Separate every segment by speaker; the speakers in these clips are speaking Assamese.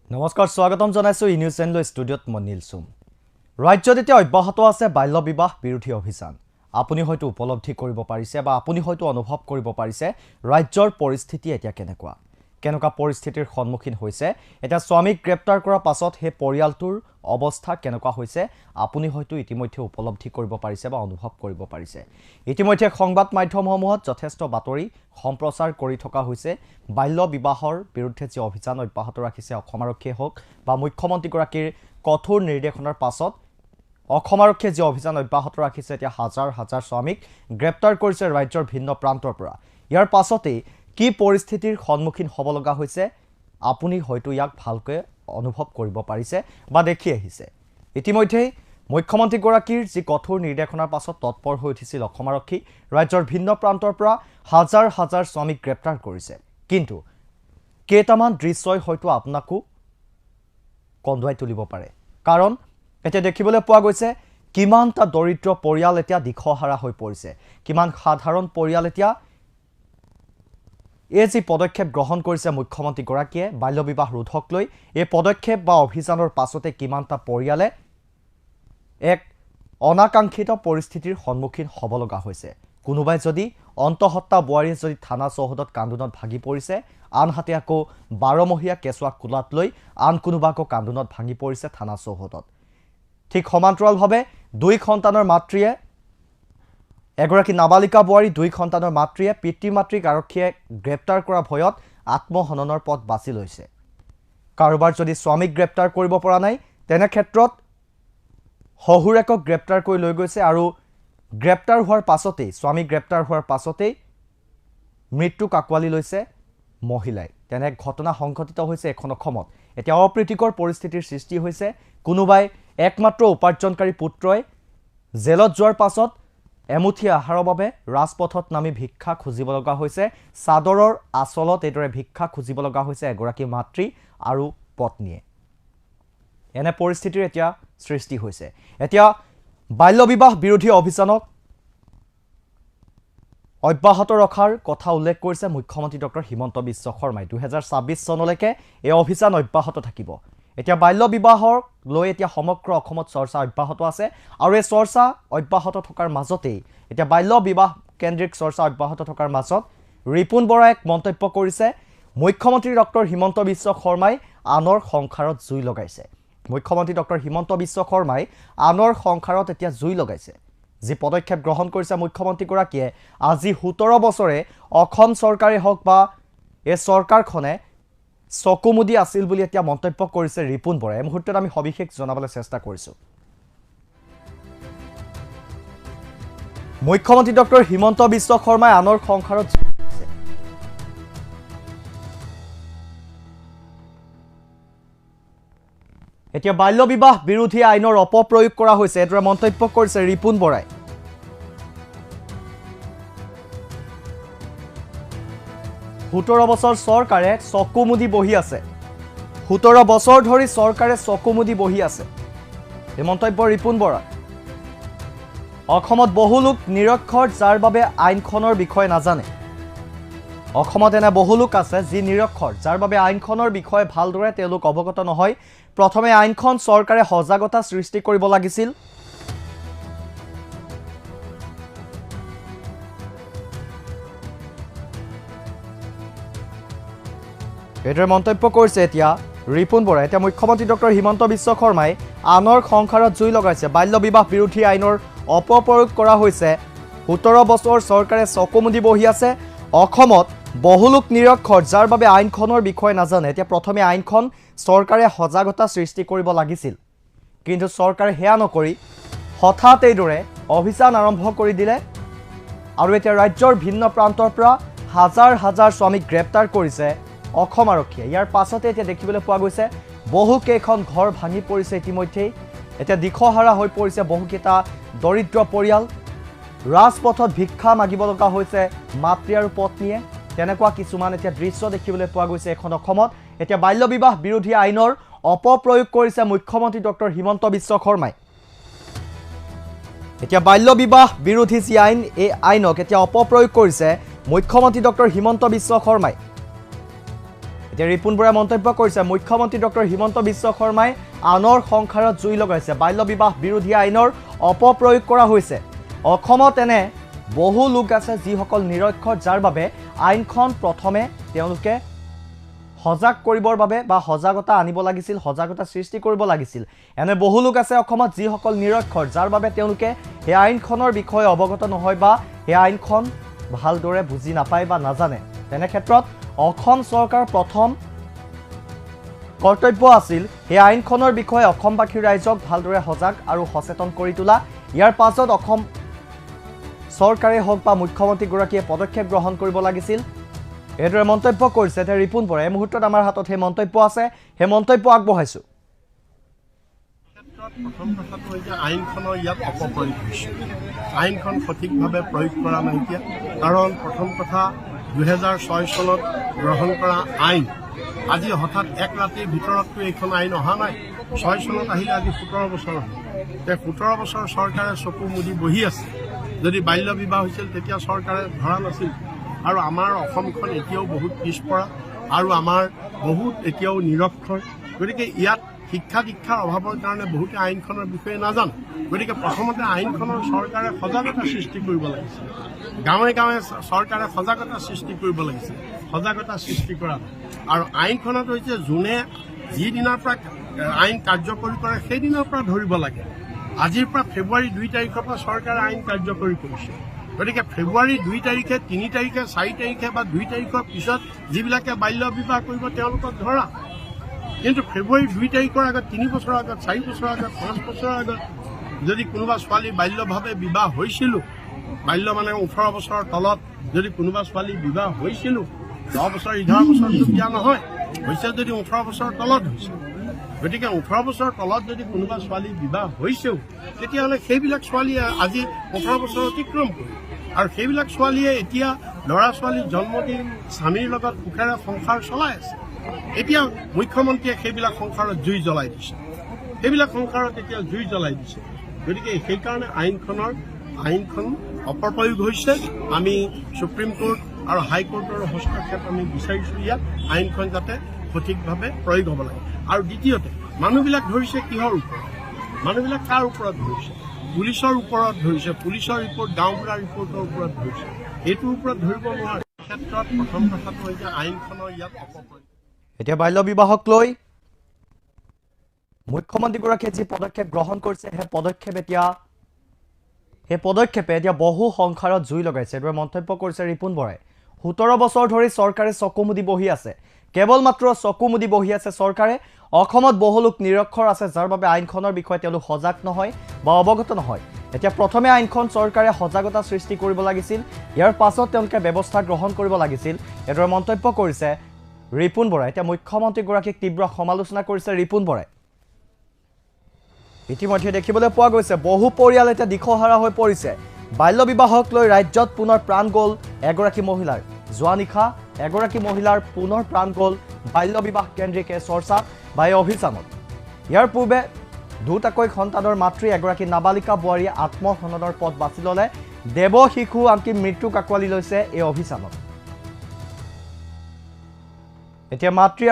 Speaker 1: নমস্কাৰ স্বাগতম জনাইছো ই নিউজ চেনেল ষ্টুডিঅ'ত মই নীলচুম ৰাজ্যত এতিয়া অব্যাহত আছে বাল্য বিবাহ বিৰোধী অভিযান আপুনি হয়তো উপলব্ধি কৰিব পাৰিছে বা আপুনি হয়তো অনুভৱ কৰিব পাৰিছে ৰাজ্যৰ পৰিস্থিতি এতিয়া কেনেকুৱা পৰিস্থিতিৰ সন্মুখীন হৈছে এটা স্বামীক গ্ৰেপ্তাৰ কৰাৰ পাছত হে পৰিয়ালটোৰ অৱস্থা কেনেকুৱা হৈছে আপুনি হয়তো ইতিমধ্যে উপলব্ধি কৰিব পাৰিছে বা অনুভৱ কৰিব পাৰিছে ইতিমধ্যে সংবাদ মাধ্যমসমূহত যথেষ্ট বাতৰি সম্প্ৰচাৰ কৰি থকা হৈছে বাল্য বিবাহৰ বিৰুদ্ধে যে অভিযান অব্যাহত ৰাখিছে অসম আৰক্ষীয়ে হওক বা মুখ্যমন্ত্ৰী গৰাকীৰ কঠোৰ নিৰ্দেশনাৰ পাছত অসম আৰক্ষীয়ে যে অভিযান অব্যাহত ৰাখিছে এতিয়া হাজাৰ হাজাৰ স্বামীক গ্ৰেপ্তাৰ কৰিছে ৰাজ্যৰ ভিন্ন প্ৰান্তৰ পৰা ইয়াৰ পাছতেই কি পৰিস্থিতিৰ সন্মুখীন হ'ব লগা হৈছে আপুনি হয়তো ইয়াক ভালকৈ অনুভৱ কৰিব পাৰিছে বা দেখি আহিছে ইতিমধ্যে মুখ্যমন্ত্ৰী গৰাকীৰ যি কঠোৰ নিৰ্দেশনাৰ পাছত তৎপৰ হৈ উঠিছিল অসম আৰক্ষী ৰাজ্যৰ ভিন্ন প্ৰান্তৰ পৰা হাজাৰ হাজাৰ স্বামীক গ্ৰেপ্তাৰ কৰিছে কিন্তু কেইটামান দৃশ্যই হয়তো আপোনাকো কন্দুৱাই তুলিব পাৰে কাৰণ এতিয়া দেখিবলৈ পোৱা গৈছে কিমানটা দৰিদ্ৰ পৰিয়াল এতিয়া দিশহাৰা হৈ পৰিছে কিমান সাধাৰণ পৰিয়াল এতিয়া এই যে পদক্ষেপ গ্ৰহণ কৰিছে মুখ্যমন্ত্ৰী গৰাকীয়ে বাল্য বিবাহ ৰোধক লৈ এই পদক্ষেপ বা অভিযানৰ পাছতে কিমানটা পৰিয়ালে এক অনাকাংক্ষিত পৰিস্থিতিৰ সন্মুখীন হ'ব লগা হৈছে কোনোবাই যদি অন্তঃহত্যা বোৱাৰীয়ে যদি থানা চৌহদত কান্দোনত ভাগি পৰিছে আনহাতে আকৌ 12মহীয়া কেঁচুৱা কোলাত লৈ আন কোনোবাকো কান্দোনত ভাঙি পৰিছে থানা চৌহদত ঠিক সমান্তৰালভাৱে দুই সন্তানৰ মাতৃয়ে এগৰাকী নাবালিকা বোৱাৰী দুই সন্তানৰ মাতৃয়ে পিতৃ মাতৃক আৰক্ষীয়ে গ্ৰেপ্তাৰ কৰা ভয়ত আত্মহননৰ পথ বাছি লৈছে কাৰোবাৰ যদি স্বামীক গ্ৰেপ্তাৰ কৰিব পৰা নাই তেনে ক্ষেত্ৰত শহুৰেকক গ্ৰেপ্তাৰ কৰি লৈ গৈছে আৰু গ্ৰেপ্তাৰ হোৱাৰ পাছতেই স্বামী গ্ৰেপ্তাৰ হোৱাৰ পাছতেই মৃত্যুক আঁকোৱালি লৈছে মহিলাই তেনে ঘটনা সংঘটিত হৈছে এখন অসমত এতিয়া অপ্ৰীতিকৰ পৰিস্থিতিৰ সৃষ্টি হৈছে কোনোবাই একমাত্ৰ উপাৰ্জনকাৰী পুত্ৰই জেলত যোৱাৰ পাছত এমুঠি আহাৰৰ বাবে ৰাজপথত নামি ভিক্ষা খুজিব লগা হৈছে চাদৰৰ আচলত এইদৰে ভিক্ষা খুজিব লগা হৈছে এগৰাকী মাতৃ আৰু পত্নীয়ে এনে পৰিস্থিতিৰ এতিয়া সৃষ্টি হৈছে এতিয়া বাল্য বিবাহ বিৰোধী অভিযানক অব্যাহত ৰখাৰ কথা উল্লেখ কৰিছে মুখ্যমন্ত্ৰী ডক্টৰ হিমন্ত বিশ্ব শৰ্মাই 2026 চনলৈকে এই অভিযান অব্যাহত থাকিব এতিয়া বাল্য বিবাহৰ লৈ এতিয়া সমগ্ৰ অসমত চৰ্চা অব্যাহত আছে আৰু এই চৰ্চা অব্যাহত থকাৰ মাজতেই এতিয়া বাল্য বিবাহ কেন্দ্ৰিক চৰ্চা অব্যাহত থকাৰ মাজত ৰিপুন বৰাই এক মন্তব্য কৰিছে মুখ্যমন্ত্ৰী ডক্টৰ হিমন্ত বিশ্ব শৰ্মাই আনৰ সংসাৰত জুই লগাইছে মুখ্যমন্ত্ৰী ডক্টৰ হিমন্ত বিশ্ব শৰ্মাই আনৰ সংসাৰত এতিয়া জুই লগাইছে যি পদক্ষেপ গ্ৰহণ কৰিছে মুখ্যমন্ত্ৰী গৰাকীয়ে আজি 17 বছৰে অসম চৰকাৰে হওক বা এই চৰকাৰখনে চকুমুদি আছিল বুলি এতিয়া মন্তব্য কৰিছে ৰিপুন বৰাই এই মুহূৰ্তত আমি সবিশেষ জনাবলৈ চেষ্টা কৰিছো মুখ্যমন্ত্ৰী ডক্টৰ হিমন্ত বিশ্ব শৰ্মাই আনৰ সংসাৰত এতিয়া বাল্য বিবাহ বিৰোধী আইনৰ অপপ্ৰয়োগ কৰা হৈছে এদৰে মন্তব্য কৰিছে ৰিপুন বৰাই 17 বছৰ চৰকাৰে চকুমুদি বহি আছে 17 বছৰ ধৰি চৰকাৰে চকুমুদি বহি আছে এই মন্তব্য ৰিপুন বৰা অসমত বহু লোক নিৰক্ষৰ যাৰ বাবে আইনখনৰ বিষয়ে নাজানে অসমত এনে বহু লোক আছে যি নিৰক্ষৰ যাৰ বাবে আইনখনৰ বিষয়ে ভালদৰে তেওঁলোক অৱগত নহয় প্ৰথমে আইনখন চৰকাৰে সজাগতা সৃষ্টি কৰিব লাগিছিল এদৰে মন্তব্য কৰিছে এতিয়া ৰিপুন বৰাই এতিয়া মুখ্যমন্ত্ৰী ডক্টৰ হিমন্ত বিশ্ব শৰ্মাই আনৰ সংসাৰত জুই লগাইছে বাল্য বিবাহ বিৰোধী আইনৰ অপপ্ৰয়োগ কৰা হৈছে 17 বছৰ চৰকাৰে চকুমুদি বহি আছে অসমত বহু লোক নিৰক্ষৰ যাৰ বাবে আইনখনৰ বিষয়ে নাজানে এতিয়া প্ৰথমে আইনখন চৰকাৰে সজাগতা সৃষ্টি কৰিব লাগিছিল কিন্তু চৰকাৰে হেয়া নকৰি হঠাৎ এইদৰে অভিযান আৰম্ভ কৰি দিলে আৰু এতিয়া ৰাজ্যৰ ভিন্ন প্ৰান্তৰ পৰা হাজাৰ হাজাৰ স্বামীক গ্ৰেপ্তাৰ কৰিছে অসম আৰক্ষীয়ে ইয়াৰ পাছতে এতিয়া দেখিবলৈ পোৱা গৈছে বহু কেইখন ঘৰ ভাঙি পৰিছে ইতিমধ্যেই এতিয়া দিশহাৰা হৈ পৰিছে বহুকেইটা দৰিদ্ৰ পৰিয়াল ৰাজপথত ভিক্ষা মাগিব লগা হৈছে মাতৃ আৰু পত্নীয়ে তেনেকুৱা কিছুমান এতিয়া দৃশ্য দেখিবলৈ পোৱা গৈছে এখন অসমত এতিয়া বাল্য বিবাহ বিৰোধী আইনৰ অপপ্ৰয়োগ কৰিছে মুখ্যমন্ত্ৰী ডক্টৰ হিমন্ত বিশ্ব শৰ্মাই এতিয়া বাল্য বিবাহ বিৰোধী যি আইন এই আইনক এতিয়া অপপ্ৰয়োগ কৰিছে মুখ্যমন্ত্ৰী ডক্টৰ হিমন্ত বিশ্ব শৰ্মাই এতিয়া ৰিপুণ বৰাই মন্তব্য কৰিছে মুখ্যমন্ত্ৰী ডক্টৰ হিমন্ত বিশ্ব শৰ্মাই আনৰ সংসাৰত জুই লগাইছে বাল্য বিবাহ বিৰোধী আইনৰ অপপ্ৰয়োগ কৰা হৈছে অসমত এনে বহু লোক আছে যিসকল নিৰক্ষৰ যাৰ বাবে আইনখন প্ৰথমে তেওঁলোকে সজাগ কৰিবৰ বাবে বা সজাগতা আনিব লাগিছিল সজাগতা সৃষ্টি কৰিব লাগিছিল এনে বহু লোক আছে অসমত যিসকল নিৰক্ষৰ যাৰ বাবে তেওঁলোকে এই আইনখনৰ বিষয়ে অৱগত নহয় বা এই আইনখন ভালদৰে বুজি নাপায় বা নাজানে তেনে ক্ষেত্ৰত অসম চৰকাৰ প্ৰথম কৰ্তব্য আছিল এই আইনখনৰ বিষয়ে অসমবাসী ৰাইজক ভালদৰে সজাগ আৰু সচেতন কৰি তোলা ইয়াৰ পাছত অসম চৰকাৰে হওক বা মুখ্যমন্ত্ৰীগৰাকীয়ে পদক্ষেপ গ্ৰহণ কৰিব লাগিছিল এইদৰে মন্তব্য কৰিছে এতিয়া ৰিপুণ বৰাই এই মুহূৰ্তত আমাৰ হাতত সেই মন্তব্য আছে সেই মন্তব্য আগবঢ়াইছোঁ
Speaker 2: প্ৰথম কথাটো হৈছে আইনখনৰ ইয়াত অপপ্ৰয়োগ হৈছে আইনখন সঠিকভাৱে প্ৰয়োগ কৰা নাইকিয়া কাৰণ প্ৰথম কথা 2006 চনত গ্ৰহণ কৰা আইন আজি হঠাৎ এক ৰাতিৰ ভিতৰততো এইখন আইন অহা নাই 6 চনত আহিলে আজি 17 বছৰ হ'ল 17 বছৰ চৰকাৰে চকু মুদি বহি আছে যদি বাল্য বিবাহ হৈছিল তেতিয়া চৰকাৰে ধৰা নাছিল আৰু আমাৰ অসমখন এতিয়াও বহুত পিছপৰা আৰু আমাৰ বহুত এতিয়াও নিৰক্ষৰ গতিকে ইয়াত শিক্ষা দীক্ষাৰ অভাৱৰ কাৰণে বহুতে আইনখনৰ বিষয়ে নাজানে গতিকে প্ৰথমতে আইনখনৰ চৰকাৰে সজাগতা সৃষ্টি কৰিব লাগিছিল গাঁৱে গাঁৱে চৰকাৰে সজাগতা সৃষ্টি কৰিব লাগিছিল সজাগতা সৃষ্টি কৰা আৰু আইনখনত হৈছে যোনে যিদিনাৰ পৰা আইন কাৰ্যকৰী কৰে সেইদিনাৰ পৰা ধৰিব লাগে আজিৰ পৰা ফেব্ৰুৱাৰী 2 তাৰিখৰ পৰা চৰকাৰে আইন কাৰ্যকৰী কৰিছে গতিকে ফেব্ৰুৱাৰী 2 তাৰিখে 3 তাৰিখে 4 তাৰিখে বা 2 তাৰিখৰ পিছত যিবিলাকে বাল্য বিবাহ কৰিব তেওঁলোকক ধৰা কিন্তু ফেব্ৰুৱাৰী 2 তাৰিখৰ আগত 3 বছৰৰ আগত 4 বছৰৰ আগত 5 বছৰৰ আগত যদি কোনোবা ছোৱালী বাল্যভাৱে বিবাহ হৈছিল বাল্য মানে 18 বছৰৰ তলত যদি কোনোবা ছোৱালী বিবাহ হৈছিল 10 বছৰ 11 বছৰটো বিয়া নহয় হৈছে যদি 18 বছৰৰ তলত হৈছে গতিকে 18 বছৰৰ তলত যদি কোনোবা ছোৱালী বিবাহ হৈছেও তেতিয়াহ'লে সেইবিলাক ছোৱালীয়ে আজি 18 বছৰ অতিক্ৰম কৰে আৰু সেইবিলাক ছোৱালীয়ে এতিয়া ল'ৰা ছোৱালী জন্ম দি স্বামীৰ লগত সুখেৰে সংসাৰ চলাই আছে এতিয়া মুখ্যমন্ত্ৰীয়ে সেইবিলাক সংসাৰত জুই জ্বলাই দিছে সেইবিলাক সংসাৰত এতিয়া জুই জ্বলাই দিছে গতিকে সেইকাৰণে আইনখন অপপ্ৰয়োগ হৈছে আমি সুপ্ৰিম কোৰ্ট আৰু হাইকোৰ্টৰ হস্তক্ষেপ আমি বিচাৰিছোঁ ইয়াত আইনখন যাতে সঠিকভাৱে প্ৰয়োগ হ'ব লাগে আৰু দ্বিতীয়তে মানুহবিলাক ধৰিছে কিহৰ ওপৰত মানুহবিলাক কাৰ ওপৰত ধৰিছে পুলিচৰ ওপৰত ধৰিছে পুলিচৰ ৰিপৰ্ট গাঁওবুঢ়াৰ ৰিপৰ্টৰ ওপৰত ধৰিছে এইটোৰ ওপৰত ধৰিব নোৱাৰে ক্ষেত্ৰত প্ৰথম কথাটো হৈছে আইনখনৰ ইয়াত অপপ্ৰয়োগ
Speaker 1: এতিয়া বাল্য বিবাহক লৈ মুখ্যমন্ত্ৰীগৰাকীয়ে যি পদক্ষেপ গ্ৰহণ কৰিছে সেই পদক্ষেপে এতিয়া বহু সংসাৰত জুই লগাইছে এইদৰে মন্তব্য কৰিছে ৰিপুণ বৰাই 17 বছৰ ধৰি চৰকাৰে চকু মুদি বহি আছে কেৱল মাত্ৰ চকু মুদি বহি আছে চৰকাৰে অসমত বহু লোক নিৰক্ষৰ আছে যাৰ বাবে আইনখনৰ বিষয়ে তেওঁলোক সজাগ নহয় বা অৱগত নহয় এতিয়া প্ৰথমে আইনখন চৰকাৰে সজাগতা সৃষ্টি কৰিব লাগিছিল ইয়াৰ পাছত তেওঁলোকে ব্যৱস্থা গ্ৰহণ কৰিব লাগিছিল এইদৰে মন্তব্য কৰিছে ৰিপুণ বৰাই এতিয়া মুখ্যমন্ত্ৰীগৰাকীক তীব্ৰ সমালোচনা কৰিছে ৰিপুণ বৰাই ইতিমধ্যে দেখিবলৈ পোৱা গৈছে বহু পৰিয়াল এতিয়া দিশহাৰা হৈ পৰিছে বাল্য বিবাহক লৈ ৰাজ্যত পুনৰ প্ৰাণ গ'ল এগৰাকী মহিলাৰ যোৱা নিশা এগৰাকী মহিলাৰ পুনৰ প্ৰাণ গ'ল বাল্য বিবাহ কেন্দ্ৰিক চৰ্চা বা অভিযানত ইয়াৰ পূৰ্বে দুটাকৈ সন্তানৰ মাতৃ এগৰাকী নাবালিকা বোৱাৰীয়ে আত্মহননৰ পথ বাছি ল'লে দেৱ শিশু আনকি মৃত্যুক আঁকোৱালি লৈছে এই অভিযানত এতিয়া মাতৃ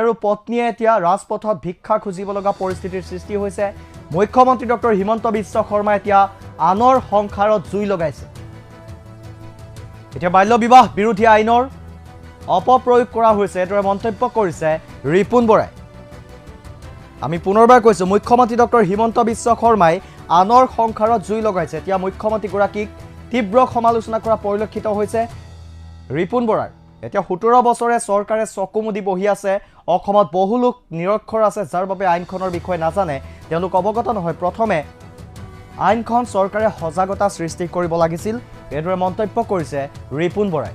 Speaker 1: আৰু পত্নীয়ে এতিয়া ৰাজপথত ভিক্ষা খুজিব লগা পৰিস্থিতিৰ সৃষ্টি হৈছে মুখ্যমন্ত্ৰী ডক্টৰ হিমন্ত বিশ্ব শৰ্মাই এতিয়া আনৰ সংসাৰত জুই লগাইছে এতিয়া বাল্য বিবাহ বিৰোধী আইনৰ অপপ্ৰয়োগ কৰা হৈছে এইদৰে মন্তব্য কৰিছে ৰিপুণ বৰাই আমি পুনৰবাৰ কৈছোঁ মুখ্যমন্ত্ৰী ডক্টৰ হিমন্ত বিশ্ব শৰ্মাই আনৰ সংসাৰত জুই লগাইছে এতিয়া মুখ্যমন্ত্ৰীগৰাকীক তীব্ৰ সমালোচনা কৰা পৰিলক্ষিত হৈছে ৰিপুণ বৰাৰ এতিয়া 17 বছৰে চৰকাৰে চকু মুদি বহি আছে অসমত বহু লোক নিৰক্ষৰ আছে যাৰ বাবে আইনখনৰ বিষয়ে নাজানে তেওঁলোক অৱগত নহয় প্ৰথমে আইনখন চৰকাৰে সজাগতা সৃষ্টি কৰিব লাগিছিল এইদৰে মন্তব্য কৰিছে ৰিপুণ বৰাই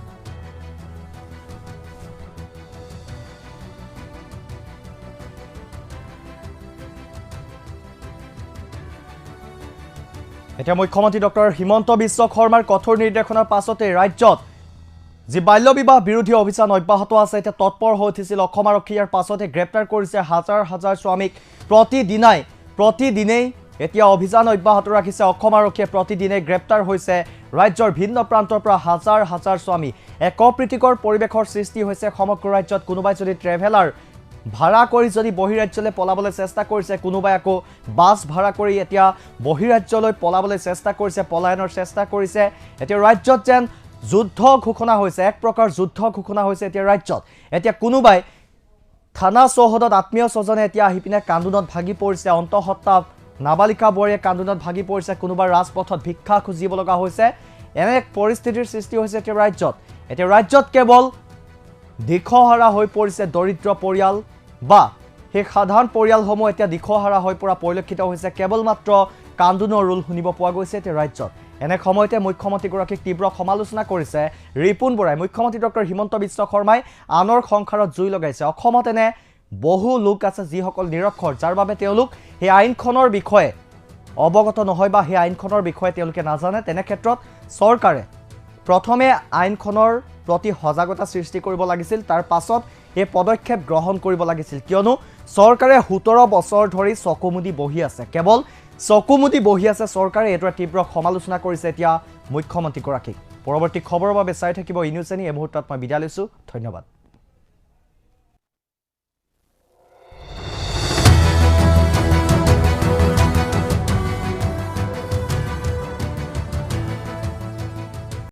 Speaker 1: এতিয়া মুখ্যমন্ত্ৰী ডক্টৰ হিমন্ত বিশ্ব শৰ্মাৰ কঠোৰ নিৰ্দেশনাৰ পাছতে ৰাজ্যত যি বাল্য বিবাহ বিৰোধী অভিযান অব্যাহত আছে এতিয়া তৎপৰ হৈ উঠিছিল অসম আৰক্ষী ইয়াৰ পাছতে গ্ৰেপ্তাৰ কৰিছে হাজাৰ হাজাৰ স্বামীক প্ৰতিদিনেই এতিয়া অভিযান অব্যাহত ৰাখিছে অসম আৰক্ষীয়ে প্ৰতিদিনে গ্ৰেপ্তাৰ হৈছে ৰাজ্যৰ ভিন্ন প্ৰান্তৰ পৰা হাজাৰ হাজাৰ স্বামী এক অপ্ৰীতিকৰ পৰিৱেশৰ সৃষ্টি হৈছে সমগ্ৰ ৰাজ্যত কোনোবাই যদি ট্ৰেভেলাৰ ভাড়া কৰি যদি বহিৰাজ্যলৈ পলাবলৈ চেষ্টা কৰিছে কোনোবাই আকৌ বাছ ভাড়া কৰি এতিয়া বহিৰাজ্যলৈ পলাবলৈ চেষ্টা কৰিছে পলায়নৰ চেষ্টা কৰিছে এতিয়া ৰাজ্যত যেন যুদ্ধ ঘোষণা হৈছে এক প্ৰকাৰ যুদ্ধ ঘোষণা হৈছে এতিয়া ৰাজ্যত এতিয়া কোনোবাই থানা চৌহদত আত্মীয় স্বজনে এতিয়া আহি পিনে কান্দোনত ভাগি পৰিছে অন্তঃসত্ত্বা নাবালিকা বোৱাৰীয়ে কান্দোনত ভাগি পৰিছে কোনোবা ৰাজপথত ভিক্ষা খুজিব লগা হৈছে এনে এক পৰিস্থিতিৰ সৃষ্টি হৈছে এতিয়া ৰাজ্যত কেৱল দিশহাৰা হৈ পৰিছে দৰিদ্ৰ পৰিয়াল বা সেই সাধাৰণ পৰিয়ালসমূহ এতিয়া দিশহাৰা হৈ পৰা পৰিলক্ষিত হৈছে কেৱল মাত্ৰ কান্দোনৰ ৰোল শুনিব পোৱা গৈছে এতিয়া ৰাজ্যত এনে সময়তে মুখ্যমন্ত্ৰীগৰাকীক তীব্ৰ সমালোচনা কৰিছে ৰিপুন বৰাই মুখ্যমন্ত্ৰী ডক্টৰ হিমন্ত বিশ্ব শৰ্মাই আনৰ সংসাৰত জুই লগাইছে অসমত এনে বহু লোক আছে যিসকল নিৰক্ষৰ যাৰ বাবে তেওঁলোক সেই আইনখনৰ বিষয়ে অৱগত নহয় বা সেই আইনখনৰ বিষয়ে তেওঁলোকে নাজানে তেনে ক্ষেত্ৰত চৰকাৰে প্ৰথমে আইনখনৰ প্ৰতি সজাগতা সৃষ্টি কৰিব লাগিছিল তাৰ পাছত এই পদক্ষেপ গ্ৰহণ কৰিব লাগিছিল কিয়নো চৰকাৰে 17 বছৰ ধৰি চকুমুদি বহি আছে কেৱল চকুমুদি বহি আছে চৰকাৰে এটো তীব্ৰ সমালোচনা কৰিছে এতিয়া মুখ্যমন্ত্ৰীগৰাকীক পৰৱৰ্তী খবৰৰ বাবে চাই থাকিব ইনিউজ এনি এই মুহূৰ্তত মই বিদায় লৈছো ধন্যবাদ